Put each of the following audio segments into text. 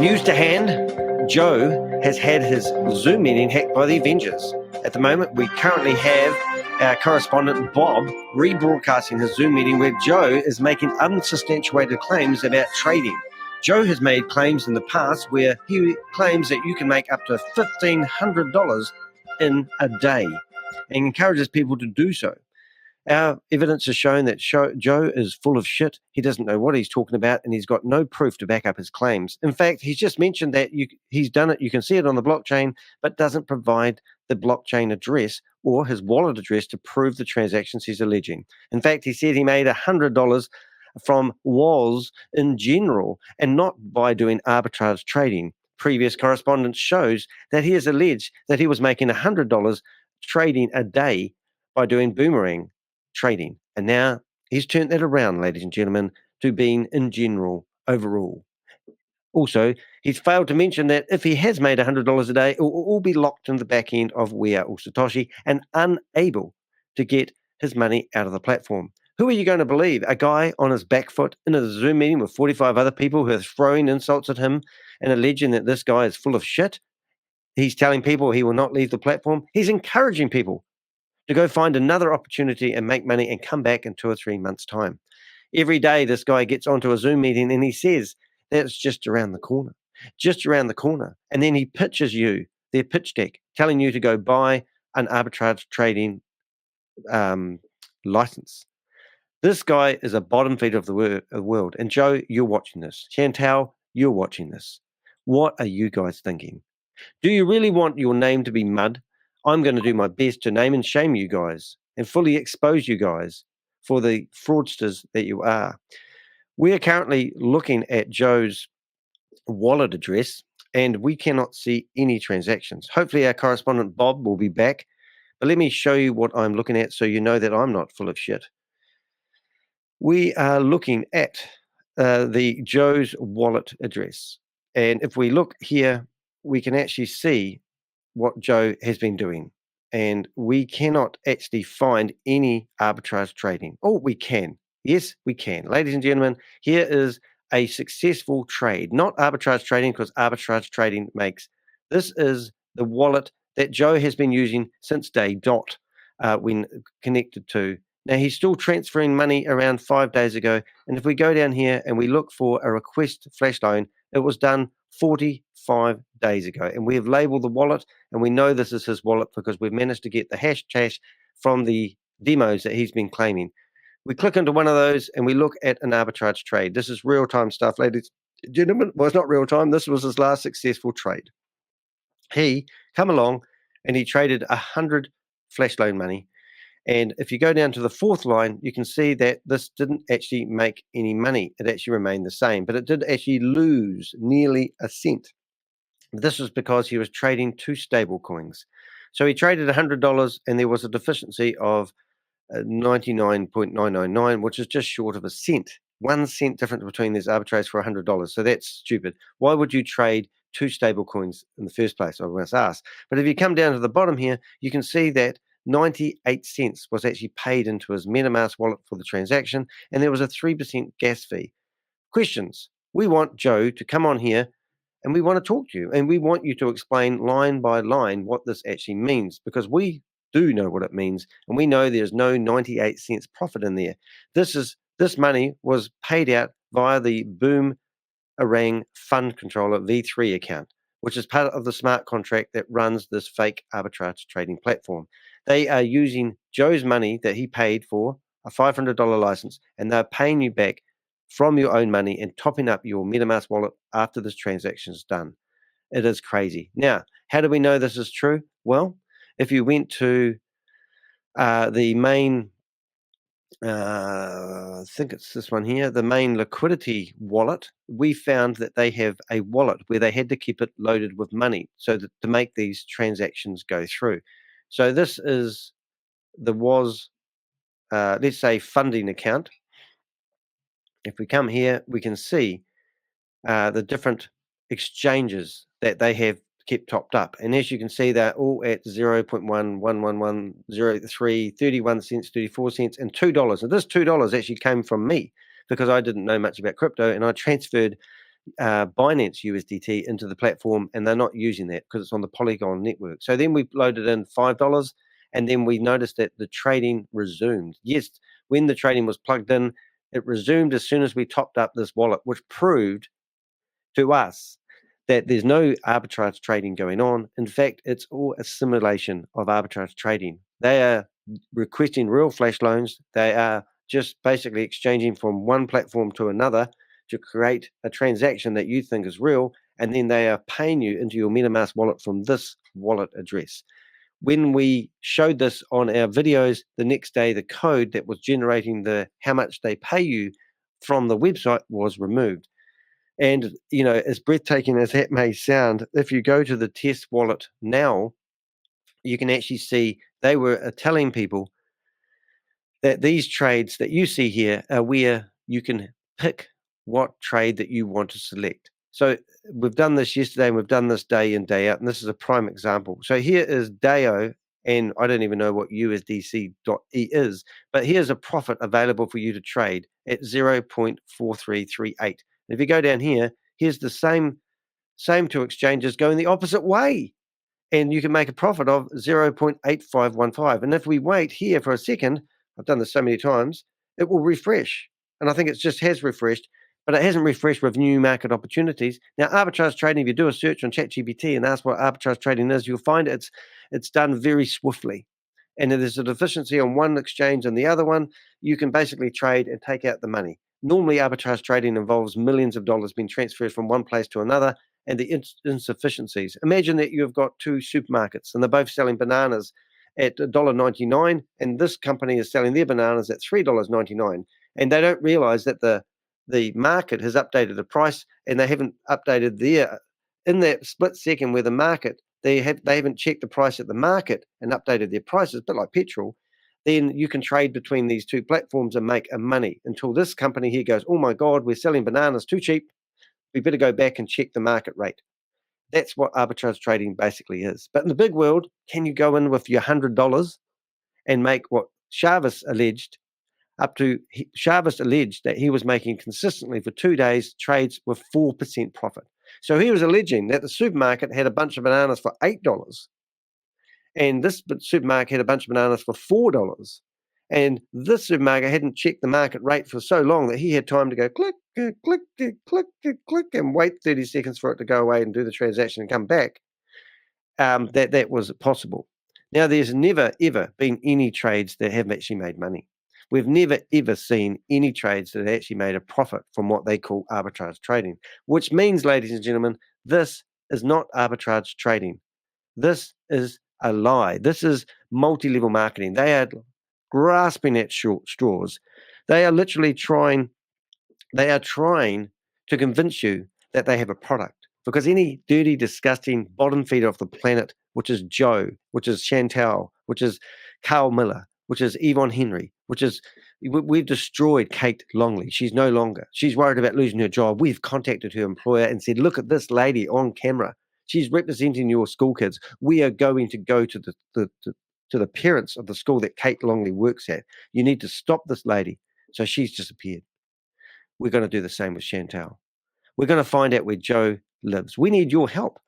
News to hand, Joe has had his Zoom meeting hacked by the Avengers. At the moment, we currently have our correspondent Bob rebroadcasting his Zoom meeting where Joe is making unsubstantiated claims about trading. Joe has made claims in the past where he claims that you can make up to $1,500 in a day and encourages people to do so. Our evidence has shown that Joe is full of shit. He doesn't know what he's talking about, and he's got no proof to back up his claims. In fact, he's just mentioned that he's done it. You can see it on the blockchain, but doesn't provide the blockchain address or his wallet address to prove the transactions he's alleging. In fact, he said he made $100 from WOZ in general and not by doing arbitrage trading. Previous correspondence shows that he has alleged that he was making $100 trading a day by doing boomerang trading. And now he's turned that around, ladies and gentlemen, to being in general overall. Also, he's failed to mention that if he has made $100 a day, it will all be locked in the back end of We Are All Satoshi and unable to get his money out of the platform. Who are you going to believe? A guy on his back foot in a Zoom meeting with 45 other people who are throwing insults at him and alleging that this guy is full of shit? He's telling people he will not leave the platform. He's encouraging people to go find another opportunity and make money and come back in 2 or 3 months' time. Every day, this guy gets onto a Zoom meeting and he says that it's just around the corner. And then he pitches you their pitch deck, telling you to go buy an arbitrage trading license. This guy is a bottom feeder of the world. And Joe, you're watching this. Chantal, you're watching this. What are you guys thinking? Do you really want your name to be mud? I'm going to do my best to name and shame you guys and fully expose you guys for the fraudsters that you are. We are currently looking at Joe's wallet address and we cannot see any transactions. Hopefully our correspondent Bob will be back, but let me show you what I'm looking at so you know that I'm not full of shit. We are looking at the Joe's wallet address. And if we look here, we can actually see what Joe has been doing. And we cannot actually find any arbitrage trading. Oh, we can. Yes, we can. Ladies and gentlemen, here is a successful trade. Not arbitrage trading, because arbitrage trading makes... This is the wallet that Joe has been using since day dot when connected to. Now, he's still transferring money around 5 days ago. And if we go down here and we look for a request flash loan, it was done 45 days ago. And we have labeled the wallet, and we know this is his wallet because we've managed to get the hash from the demos that he's been claiming. We click into one of those and we look at an arbitrage trade. This is real-time stuff, ladies and gentlemen. Well, it's not real-time. This was his last successful trade. He come along and he traded 100 flash loan money. And if you go down to the fourth line, you can see that this didn't actually make any money. It actually remained the same, but it did actually lose nearly a cent. This was because he was trading 2 stable coins. So he traded $100 and there was a deficiency of 99.999, which is just short of a cent. 1 cent difference between these arbitrage for $100. So that's stupid. Why would you trade 2 stable coins in the first place? I must ask. But if you come down to the bottom here, you can see that 98 cents was actually paid into his MetaMask wallet for the transaction, and there was a 3% gas fee. Questions. We want Joe to come on here and we want to talk to you, and we want you to explain line by line what this actually means, because we do know what it means, and we know there's no 98 cents profit in there. This money was paid out via the BOOMERANG fund controller V3 account, which is part of the smart contract that runs this fake arbitrage trading platform. They are using Joe's money that he paid for a $500 license, and they're paying you back from your own money and topping up your MetaMask wallet after this transaction is done. It is crazy. Now, how do we know this is true? Well, if you went to the main, I think it's this one here, the main liquidity wallet, we found that they have a wallet where they had to keep it loaded with money so that to make these transactions go through. So this is the WOZ, let's say, funding account. If we come here, we can see the different exchanges that they have kept topped up. And as you can see, they're all at 0.11103, 31 cents, 34 cents, and $2. And this $2 actually came from me because I didn't know much about crypto, and I transferred Binance USDT into the platform, and they're not using that because it's on the Polygon network. So then we loaded in $5, and then we noticed that the trading resumed. Yes, when the trading was plugged in, it resumed as soon as we topped up this wallet, which proved to us that there's no arbitrage trading going on. In fact, it's all a simulation of arbitrage trading. They are requesting real flash loans. They are just basically exchanging from one platform to another to create a transaction that you think is real, and then they are paying you into your MetaMask wallet from this wallet address. When we showed this on our videos the next day, the code that was generating the how much they pay you from the website was removed. And, as breathtaking as that may sound, if you go to the test wallet now, you can actually see they were telling people that these trades that you see here are where you can pick what trade that you want to select. So we've done this yesterday and we've done this day in, day out, and this is a prime example. So here is DAO, and I don't even know what USDC.E is, but here's a profit available for you to trade at 0.4338. And if you go down here, here's the same two exchanges going the opposite way, and you can make a profit of 0.8515. And if we wait here for a second, I've done this so many times, it will refresh. And I think it just has refreshed, but it hasn't refreshed with new market opportunities. Now, arbitrage trading, if you do a search on ChatGPT and ask what arbitrage trading is, you'll find it's done very swiftly. And if there's a deficiency on one exchange and the other one, you can basically trade and take out the money. Normally, arbitrage trading involves millions of dollars being transferred from one place to another, and the insufficiencies. Imagine that you've got two supermarkets and they're both selling bananas at $1.99, and this company is selling their bananas at $3.99, and they don't realize that the market has updated the price, and they haven't updated in that split second where the market they haven't checked the price at the market and updated their prices, a bit like petrol. Then you can trade between these two platforms and make a money until this company here goes, oh my God, we're selling bananas too cheap. We better go back and check the market rate. That's what arbitrage trading basically is. But in the big world, can you go in with your $100 and make what Chavis alleged that he was making consistently for 2 days trades with 4% profit. So he was alleging that the supermarket had a bunch of bananas for $8, and this supermarket had a bunch of bananas for $4. And this supermarket hadn't checked the market rate for so long that he had time to go click, click, click, click, click, and wait 30 seconds for it to go away and do the transaction and come back. That was possible. Now, there's never, ever been any trades that have actually made money. We've never, ever seen any trades that have actually made a profit from what they call arbitrage trading, which means, ladies and gentlemen, this is not arbitrage trading. This is a lie. This is multi-level marketing. They are grasping at straws. They are literally trying to convince you that they have a product, because any dirty, disgusting bottom feeder of the planet, which is Joe, which is Chantal, which is Carl Miller, which is Yvonne Henry, we've destroyed Kate Longley. She's no longer. She's worried about losing her job. We've contacted her employer and said, look at this lady on camera. She's representing your school kids. We are going to go to the parents of the school that Kate Longley works at. You need to stop this lady. So she's disappeared. We're going to do the same with Chantal. We're going to find out where Joe lives. We need your help.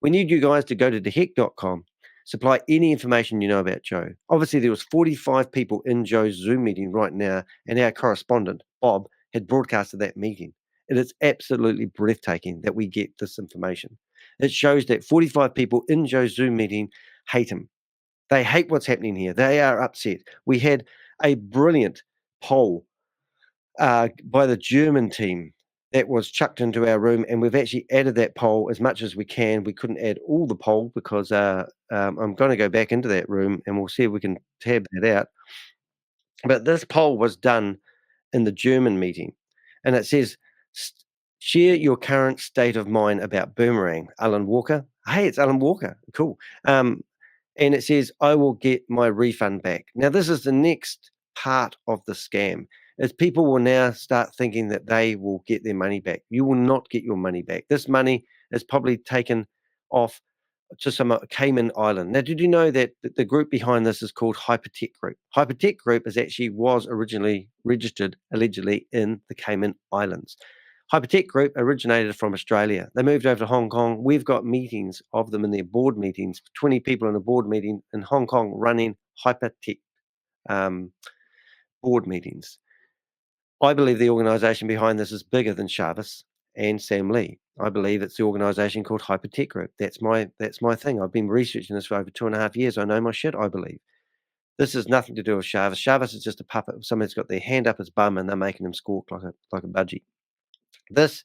We need you guys to go to theheck.com, supply any information you know about Joe. Obviously, there was 45 people in Joe's Zoom meeting right now, and our correspondent, Bob, had broadcasted that meeting. It is absolutely breathtaking that we get this information. It shows that 45 people in Joe's Zoom meeting hate him. They hate what's happening here. They are upset. We had a brilliant poll by the German team that was chucked into our room, and we've actually added that poll as much as we can. We couldn't add all the poll because I'm going to go back into that room and we'll see if we can tab that out. But this poll was done in the German meeting, and it says, share your current state of mind about Boomerang. Alan Walker. Hey, it's Alan Walker. Cool. And it says, I will get my refund back. Now, this is the next part of the scam. Is people will now start thinking that they will get their money back. You will not get your money back. This money is probably taken off to some Cayman Island. Now, did you know that the group behind this is called Hypertech Group? Hypertech Group was originally registered, allegedly, in the Cayman Islands. Hypertech Group originated from Australia. They moved over to Hong Kong. We've got meetings of them in their board meetings, 20 people in a board meeting in Hong Kong running Hypertech board meetings. I believe the organisation behind this is bigger than Chavis and Sam Lee. I believe it's the organisation called Hypertech Group. That's my thing. I've been researching this for over 2.5 years. I know my shit, I believe. This has nothing to do with Chavis. Chavis is just a puppet. Somebody's got their hand up his bum and they're making him squawk like a budgie. This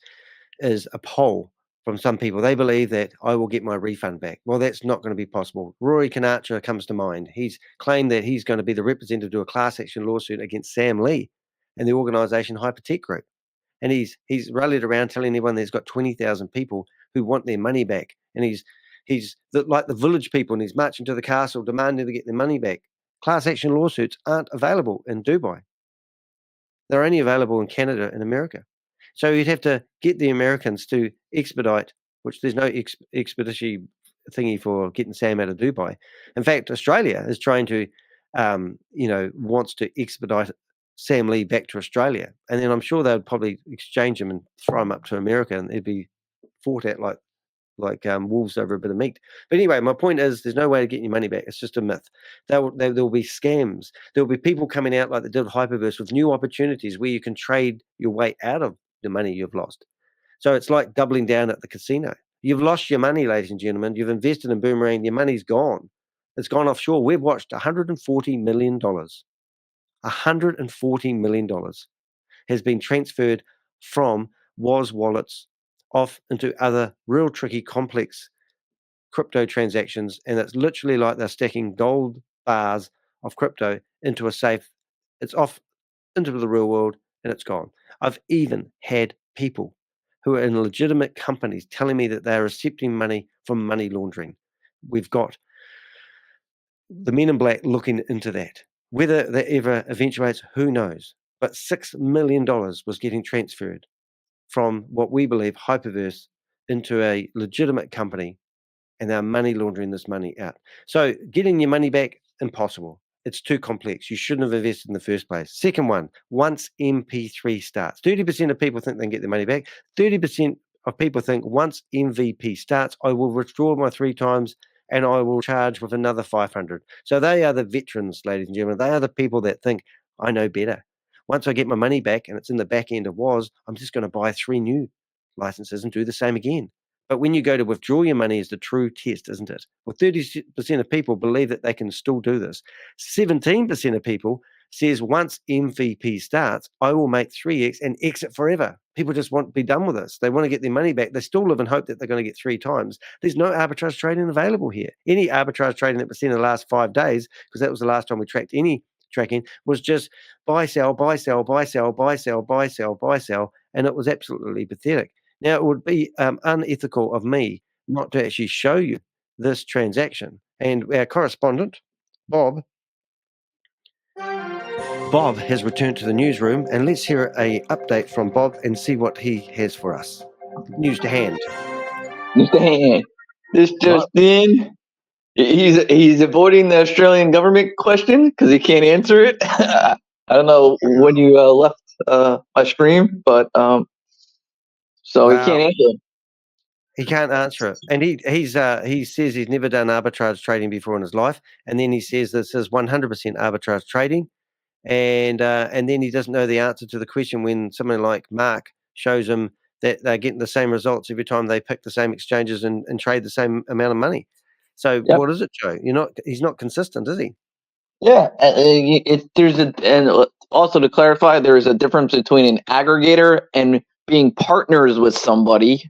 is a poll from some people. They believe that I will get my refund back. Well, that's not going to be possible. Rory Kanacha comes to mind. He's claimed that he's going to be the representative to a class action lawsuit against Sam Lee and the organisation Hypertech Group. And he's rallied around telling everyone there's got 20,000 people who want their money back. And he's like the village people, and he's marching to the castle demanding to get their money back. Class action lawsuits aren't available in Dubai. They're only available in Canada and America. So you'd have to get the Americans to expedite, which there's no expedition thingy for getting Sam out of Dubai. In fact, Australia is trying to, wants to expedite Sam Lee back to Australia. And then I'm sure they would probably exchange him and throw him up to America, and they'd be fought at like wolves over a bit of meat. But anyway, my point is there's no way to get your money back. It's just a myth. There will be scams. There will be people coming out like they did Hyperverse with new opportunities where you can trade your way out of the money you've lost. So it's like doubling down at the casino. You've lost your money, ladies and gentlemen. You've invested in Boomerang. Your money's gone. It's gone offshore. We've watched $140 million. $140 million has been transferred from Woz wallets off into other real tricky, complex crypto transactions. And it's literally like they're stacking gold bars of crypto into a safe. It's off into the real world and it's gone. I've even had people who are in legitimate companies telling me that they're accepting money from money laundering. We've got the men in black looking into that. Whether that ever eventuates, who knows? But $6 million was getting transferred from what we believe Hyperverse into a legitimate company, and they're money laundering this money out. So getting your money back, impossible. It's too complex. You shouldn't have invested in the first place. Second one, once MP3 starts, 30% of people think they can get their money back. 30% of people think once MVP starts, I will withdraw my 3 times and I will charge with another 500. So they are the veterans, ladies and gentlemen. They are the people that think, I know better. Once I get my money back and it's in the back end of Woz, I'm just going to buy 3 new licenses and do the same again. But when you go to withdraw your money is the true test, isn't it? Well, 30% of people believe that they can still do this. 17% of people says once MVP starts, I will make 3x and exit forever. People just want to be done with this. They want to get their money back. They still live in hope that they're going to get 3 times. There's no arbitrage trading available here. Any arbitrage trading that was seen in the last 5 days, because that was the last time we tracked any tracking, was just buy, sell, buy, sell, buy, sell, buy, sell, buy, sell, buy, sell, and it was absolutely pathetic. Now, it would be unethical of me not to actually show you this transaction. And our correspondent, Bob, has returned to the newsroom, and let's hear an update from Bob and see what he has for us. News to hand. News to hand. This just in. He's avoiding the Australian government question because he can't answer it. I don't know when you left my stream, but so wow. He can't answer it. He can't answer it, and he says he's never done arbitrage trading before in his life, and then he says this is 100% arbitrage trading, and then he doesn't know the answer to the question when someone like Mark shows him that they're getting the same results every time they pick the same exchanges and trade the same amount of money. So yep. What is it, Joe? He's not consistent, is he? Yeah, and also to clarify, there is a difference between an aggregator and being partners with somebody.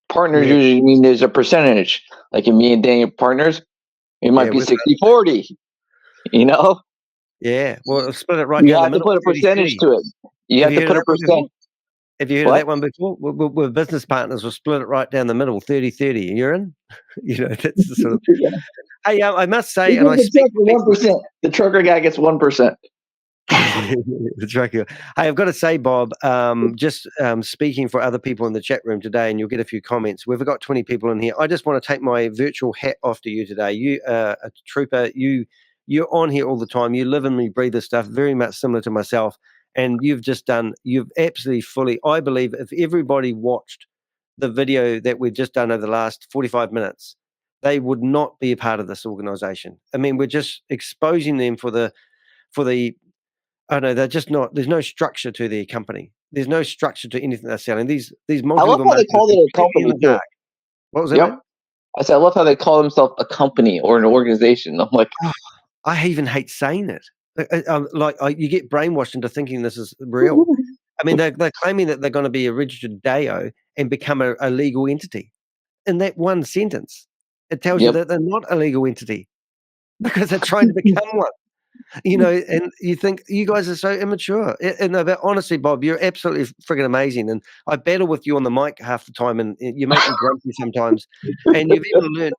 Partners usually mean there's a percentage. Like in me and Daniel partners, it might be 60-40. You know? Yeah. Well, split it right down the middle. You have to put a percentage to it. You have to put a percent. Have you heard of that one before? We're business partners. We'll split it right down the middle, 30-30. You're in? That's the sort of... Yeah. Hey, I must say, and I speak for 1%. The trucker guy gets 1%. The trucker. Hey, I've got to say, Bob, just speaking for other people in the chat room today, and you'll get a few comments. We've got 20 people in here. I just want to take my virtual hat off to you today. You are a trooper. You're on here all the time. You live and breathe this stuff, very much similar to myself. And you've absolutely fully, I believe if everybody watched the video that we've just done over the last 45 minutes, they would not be a part of this organization. I mean, we're just exposing them for the, I know they're just not, there's no structure to their company. There's no structure to anything they're selling. These I love multi-level how they marketers called it a completely in company the too. dark. What was that? Yep. I said I love how they call themselves a company or an organization. I'm like, I even hate saying it. You get brainwashed into thinking this is real. I mean, they're claiming that they're going to be a registered DAO and become a legal entity. In that one sentence, it tells you Yep. that they're not a legal entity because they're trying to become one. And you think you guys are so immature. But honestly, Bob, you're absolutely friggin' amazing. And I battle with you on the mic half the time, and you make me grumpy sometimes. And you've even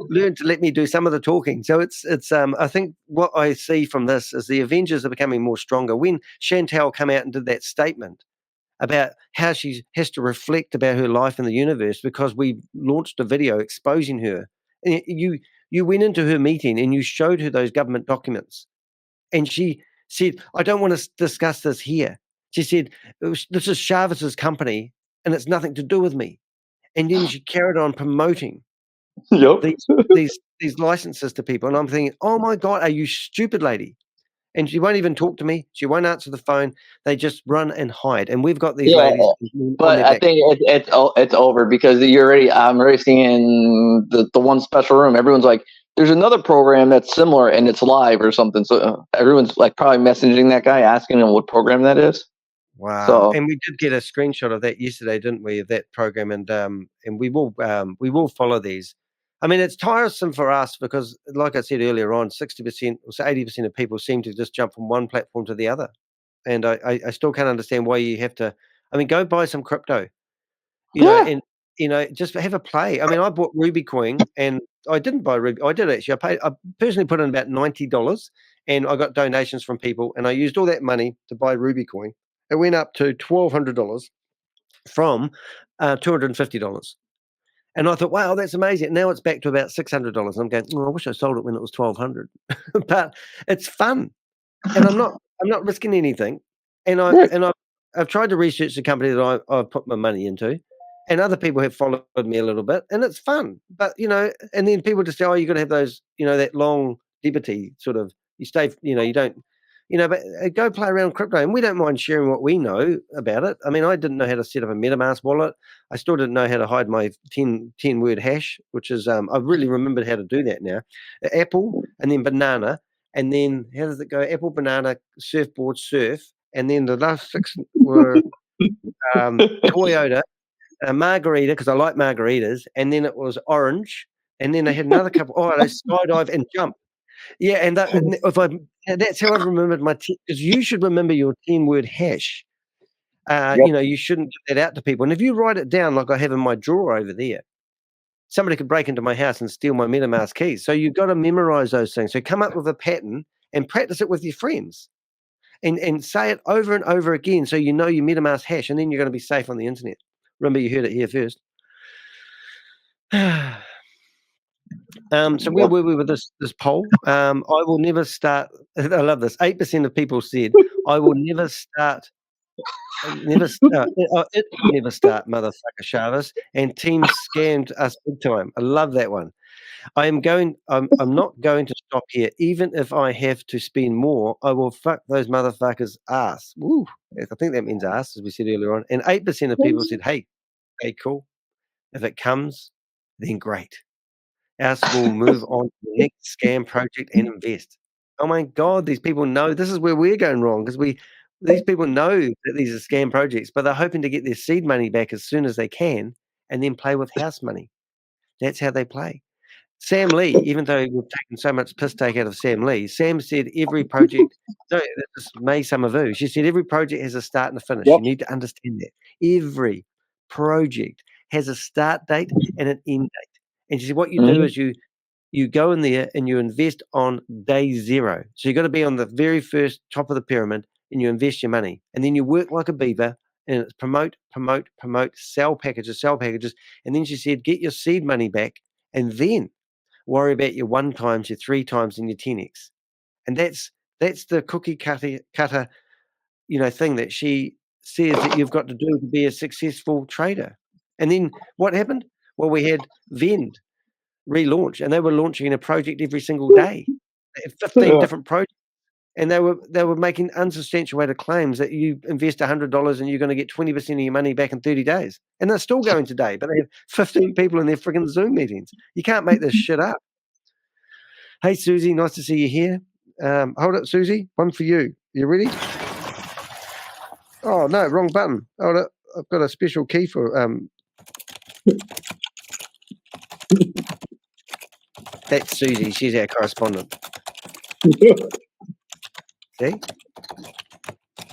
learned to let me do some of the talking. So it's I think what I see from this is the Avengers are becoming more stronger. When Chantal came out and did that statement about how she has to reflect about her life in the universe because we launched a video exposing her, and you went into her meeting and you showed her those government documents. And she said, I don't want to discuss this here. She said, this is Chavez's company and it's nothing to do with me. And then she carried on promoting Yep. these licenses to people. And I'm thinking, oh my God, are you stupid, lady? And she won't even talk to me. She won't answer the phone. They just run and hide. And we've got these ladies on But their I back. think it's over because I'm already seeing the one special room. Everyone's like, there's another program that's similar and it's live or something. So everyone's like probably messaging that guy asking him what program that is. Wow. So And we did get a screenshot of that yesterday, didn't we, of that program? And we will follow these. I mean, it's tiresome for us because, like I said earlier on, 60% or 80% of people seem to just jump from one platform to the other. And I still can't understand why you have to. I mean, go buy some crypto, and just have a play. I mean, I bought Ruby Coin, and I didn't buy Ruby. I did actually. I personally put in about $90, and I got donations from people, and I used all that money to buy Ruby Coin. It went up to $1,200 from $250. And I thought, wow, that's amazing. Now it's back to about $600. I'm going, I wish I sold it when it was $1,200. But it's fun, and I'm not risking anything. And I've tried to research the company that I've put my money into, and other people have followed me a little bit, and it's fun. But and then people just say, oh, you got to have those, that long liberty sort of. You stay, you don't. But go play around crypto, and we don't mind sharing what we know about it. I mean, I didn't know how to set up a MetaMask wallet. I still didn't know how to hide my 10-word hash, which is I've really remembered how to do that now. Apple and then banana, and then how does it go? Apple, banana, surfboard, surf, and then the last 6 were Toyota, margarita because I like margaritas, and then it was orange, and then they had another couple. Oh, they skydive and jump. Yeah, and that's how I've remembered my because you should remember your 10-word hash. You shouldn't give that out to people. And if you write it down like I have in my drawer over there, somebody could break into my house and steal my MetaMask keys. So you've got to memorize those things. So come up with a pattern and practice it with your friends. And say it over and over again so you know your MetaMask hash, and then you're going to be safe on the internet. Remember, you heard it here first. So where were we with this poll? I will never start. I love this. 8% of people said, I will never start. Never start. It will never start, motherfucker Chavez. And team scammed us big time. I love that one. I'm not going to stop here. Even if I have to spend more, I will fuck those motherfuckers' ass. Woo. I think that means ass, as we said earlier on. And 8% of people said, hey, cool. If it comes, then great. Else we'll move on to the next scam project and invest. Oh my God, these people know this is where we're going wrong because these people know that these are scam projects, but they're hoping to get their seed money back as soon as they can and then play with house money. That's how they play. Sam Lee, even though we've taken so much piss take out of Sam Lee, Sam said every project, no, this is May Summervu. She said every project has a start and a finish. Yep. You need to understand that. Every project has a start date and an end date. And she said what you do is you go in there and you invest on day 0. So you've got to be on the very first top of the pyramid and you invest your money. And then you work like a beaver and it's promote, sell packages. And then she said, get your seed money back and then worry about your 1 times, your 3 times, and your 10x. And that's the cookie cutter thing that she says that you've got to do to be a successful trader. And then what happened? Well, we had Vend relaunch, and they were launching a project every single day. They had 15 different projects, and they were making unsubstantiated claims that you invest $100 and you're going to get 20% of your money back in 30 days. And they're still going today, but they have 15 people in their freaking Zoom meetings. You can't make this shit up. Hey, Susie, nice to see you here. Hold it, Susie. One for you. You ready? Oh, no, wrong button. Hold it. I've got a special key for... That's Susie. She's our correspondent. See?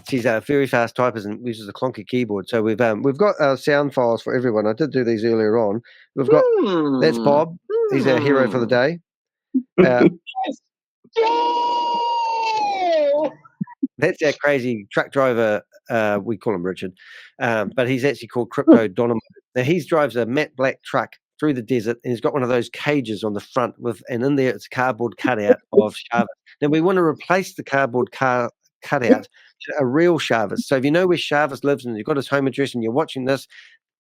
She's a very fast typist and uses a clunky keyboard. So we've got our sound files for everyone. I did do these earlier on. We've got... That's Bob. He's our hero for the day. That's our crazy truck driver. We call him Richard, but he's actually called Crypto Dynamo. Now he drives a matte black truck through the desert, and he's got one of those cages on the front and in there it's a cardboard cutout of Sharvis. Now we want to replace the cardboard cutout to a real Sharvis. So if you know where Sharvis lives and you've got his home address and you're watching this,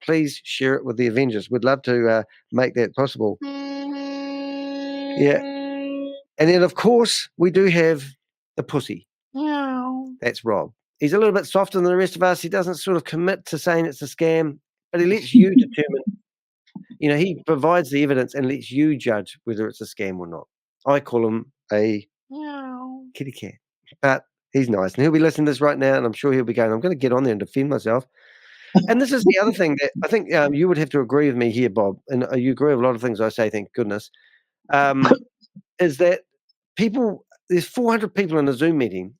please share it with the Avengers. We'd love to make that possible. Yeah. And then, of course, we do have the pussy. Meow. That's Rob. He's a little bit softer than the rest of us. He doesn't sort of commit to saying it's a scam, but he lets you determine. He provides the evidence and lets you judge whether it's a scam or not. I call him a kitty cat, but he's nice. And he'll be listening to this right now, and I'm sure he'll be going, I'm going to get on there and defend myself. And this is the other thing that I think you would have to agree with me here, Bob, and you agree with a lot of things I say, thank goodness, is that there's 400 people in a Zoom meeting,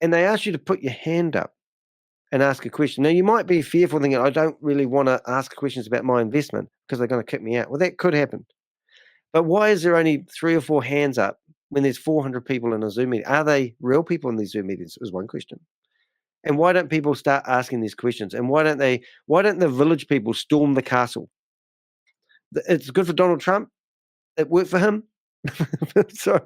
and they ask you to put your hand up and ask a question. Now, you might be fearful thinking, I don't really want to ask questions about my investment because they're going to kick me out. Well, that could happen. But why is there only 3 or 4 hands up when there's 400 people in a Zoom meeting? Are they real people in these Zoom meetings is one question. And why don't people start asking these questions? And why don't the village people storm the castle? It's good for Donald Trump. It worked for him. So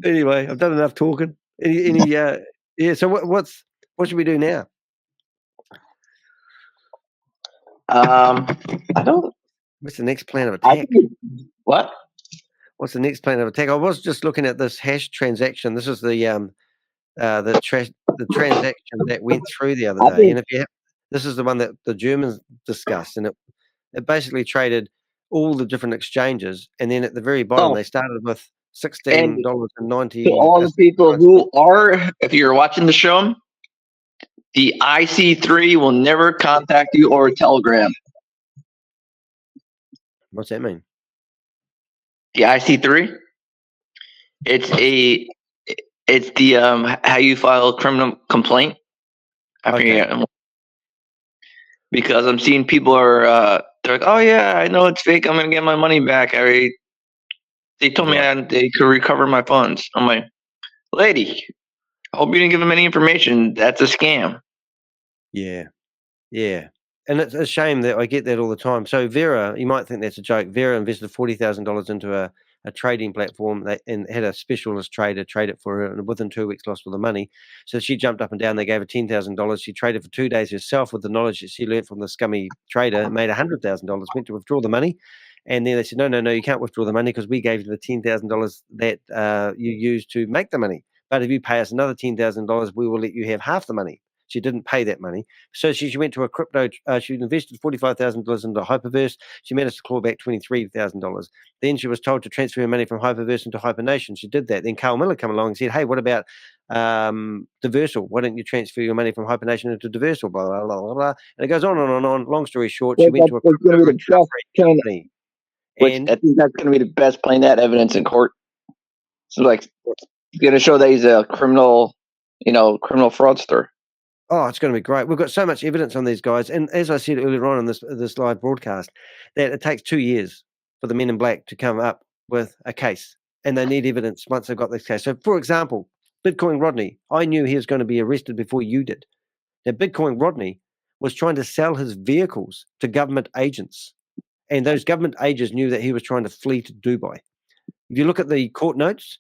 anyway, I've done enough talking. So what should we do now? I don't. What's the next plan of attack? What? What's the next plan of attack? I was just looking at this hash transaction. This is the transaction that went through the other day. And this is the one that the Germans discussed, and it basically traded all the different exchanges, and then at the very bottom they started with $16.90. To all the people who are, if you're watching the show, the IC3 will never contact you or Telegram. What's that mean? The IC3? It's the how you file a criminal complaint. I forget. Because I'm seeing people are they're like, oh yeah, I know it's fake. I'm gonna get my money back. They told me they could recover my funds. I'm like, lady, I hope you didn't give them any information. That's a scam. Yeah. And it's a shame that I get that all the time. So Vera, you might think that's a joke. Vera invested $40,000 into a trading platform and had a specialist trader trade it for her, and within 2 weeks lost all the money. So she jumped up and down. They gave her $10,000. She traded for 2 days herself with the knowledge that she learned from the scummy trader, made $100,000, went to withdraw the money. And then they said, no, you can't withdraw the money because we gave you the $10,000 that you used to make the money. But if you pay us another $10,000, we will let you have half the money. She didn't pay that money. So she went to a crypto, she invested $45,000 into Hyperverse. She managed to claw back $23,000. Then she was told to transfer her money from Hyperverse into Hypernation. She did that. Then Carl Miller came along and said, hey, what about Diversal? Why don't you transfer your money from Hypernation into Diversal? Blah, blah, blah, blah, blah. And it goes on and on and on. Long story short, she went to a crypto recovery company. I think that's going to be the best playing that evidence in court. So like, it's going to show that he's a criminal fraudster. Oh, it's going to be great. We've got so much evidence on these guys. And as I said earlier on in this live broadcast, that it takes 2 years for the men in black to come up with a case. And they need evidence once they've got this case. So, for example, Bitcoin Rodney, I knew he was going to be arrested before you did. Now, Bitcoin Rodney was trying to sell his vehicles to government agents. And those government agents knew that he was trying to flee to Dubai. If you look at the court notes,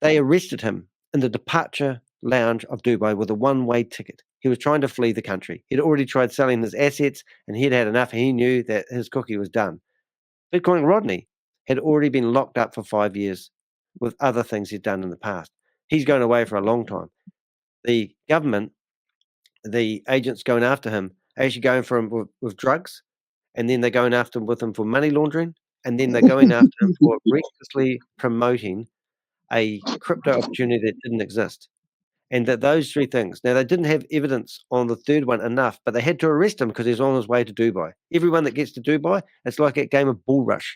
they arrested him in the departure lounge of Dubai with a one-way ticket. He was trying to flee the country. He'd already tried selling his assets, and he'd had enough. He knew that his cookie was done. Bitcoin Rodney had already been locked up for 5 years with other things he'd done in the past. He's going away for a long time. The government, the agents going after him, are actually going for him with drugs, and then they're going after him with him for money laundering, and then they're going after him for recklessly promoting a crypto opportunity that didn't exist. And that those three things. Now, they didn't have evidence on the third one enough, but they had to arrest him because he's on his way to Dubai. Everyone that gets to Dubai, it's like a game of bull rush.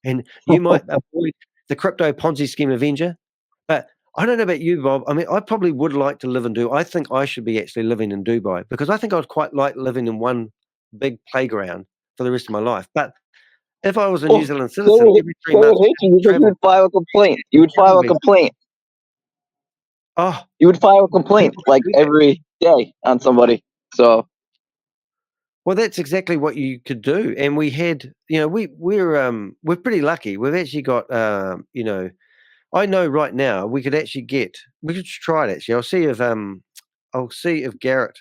And you might avoid the crypto Ponzi scheme Avenger, but I don't know about you, Bob. I mean, I probably would like to live in Dubai. I think I should be actually living in Dubai because I think I'd quite like living in one big playground for the rest of my life. But if I was a New Zealand citizen, every 3 months, you would file a complaint. You would file a complaint. Oh, you would file a complaint like every day on somebody. So, well, that's exactly what you could do. And we had, we're pretty lucky. We've actually got, I know right now we could try it actually. I'll see if Garrett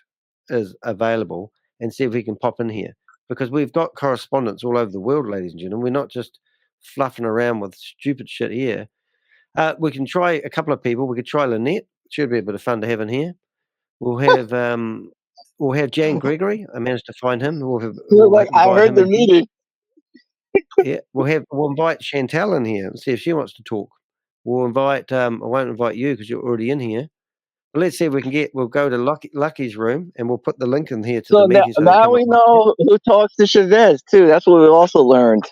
is available and see if we can pop in here because we've got correspondents all over the world, ladies and gentlemen. We're not just fluffing around with stupid shit here. We can try a couple of people. We could try Lynette. Should be a bit of fun to have in here. We'll have Jan Gregory. I managed to find him. I heard the meeting. Yeah, we'll invite Chantal in here and see if she wants to talk. We'll invite. I won't invite you because you're already in here. But let's see if we can we'll go to Lucky's room and we'll put the link in here to the meeting. So now we know who talks to Chavez too. That's what we also learned.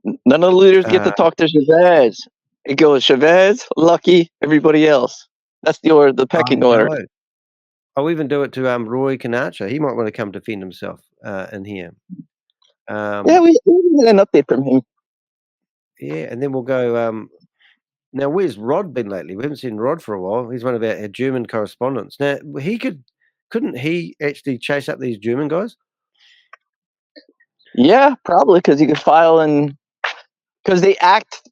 None of the leaders get to talk to Chavez. It goes Chavez, Lucky, everybody else. That's the pecking order. I'll even do it to Roy Canacha. He might want to come defend himself in here. Yeah, we need an update from him. Yeah, and then we'll go. Now, where's Rod been lately? We haven't seen Rod for a while. He's one of our German correspondents. Now, couldn't he actually chase up these German guys? Yeah, probably because he could file because they act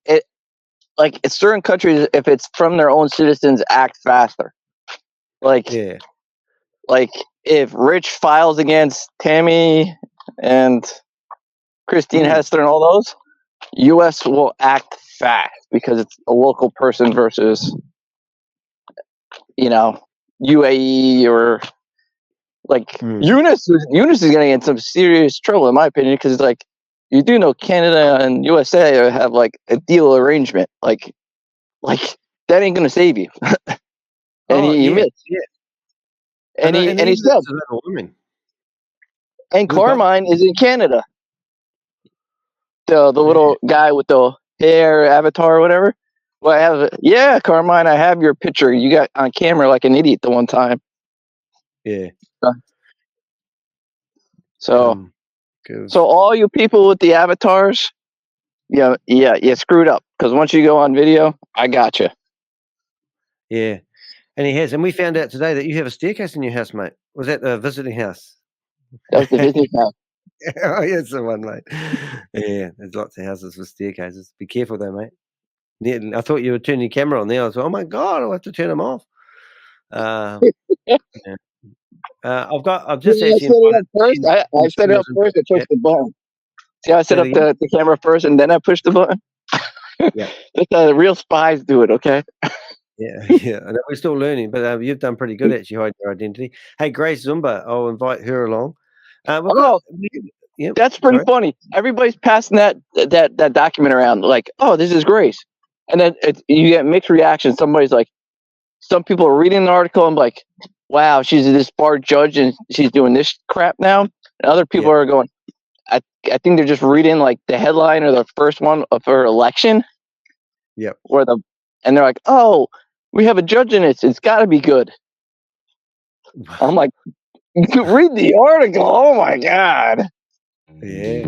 like in certain countries, if it's from their own citizens, act faster. Like if Rich files against Tammy and Christine Hester and all those, U.S. will act fast because it's a local person versus, UAE or like Eunice. Eunice is going to get in some serious trouble, in my opinion, because like you do know Canada and USA have like a deal arrangement, like that ain't going to save you. And he missed. Yeah. And he said, and Carmine is in Canada. The little guy with the hair avatar or whatever. Well, Carmine, I have your picture. You got on camera like an idiot the one time. Yeah. So all you people with the avatars, you screwed up because once you go on video, I got you. Yeah. And he has. And we found out today that you have a staircase in your house, mate. Was that the visiting house? That was the visiting house. Oh, yeah, it's the one, mate. Yeah, there's lots of houses with staircases. Be careful, though, mate. Yeah, I thought you would turn your camera on there. I was like, oh, my God, I'll have to turn them off. I've just actually... I set it up first. I pushed the button. See how I set up the camera first and then I pushed the button? Yeah. That's how the real spies do it, okay? Yeah. We're still learning, but you've done pretty good actually hiding your identity. Hey, Grace Zumba, I'll invite her along. That's pretty funny. Everybody's passing that document around like, oh, this is Grace. And then you get mixed reactions. Somebody's like, some people are reading the article and like, wow, she's this bar judge and she's doing this crap now. And other people are going, I think they're just reading like the headline or the first one of her election. Yep. And they're like, oh, we have a judge in it. It's got to be good. I'm like, you could read the article. Oh my God. Yeah.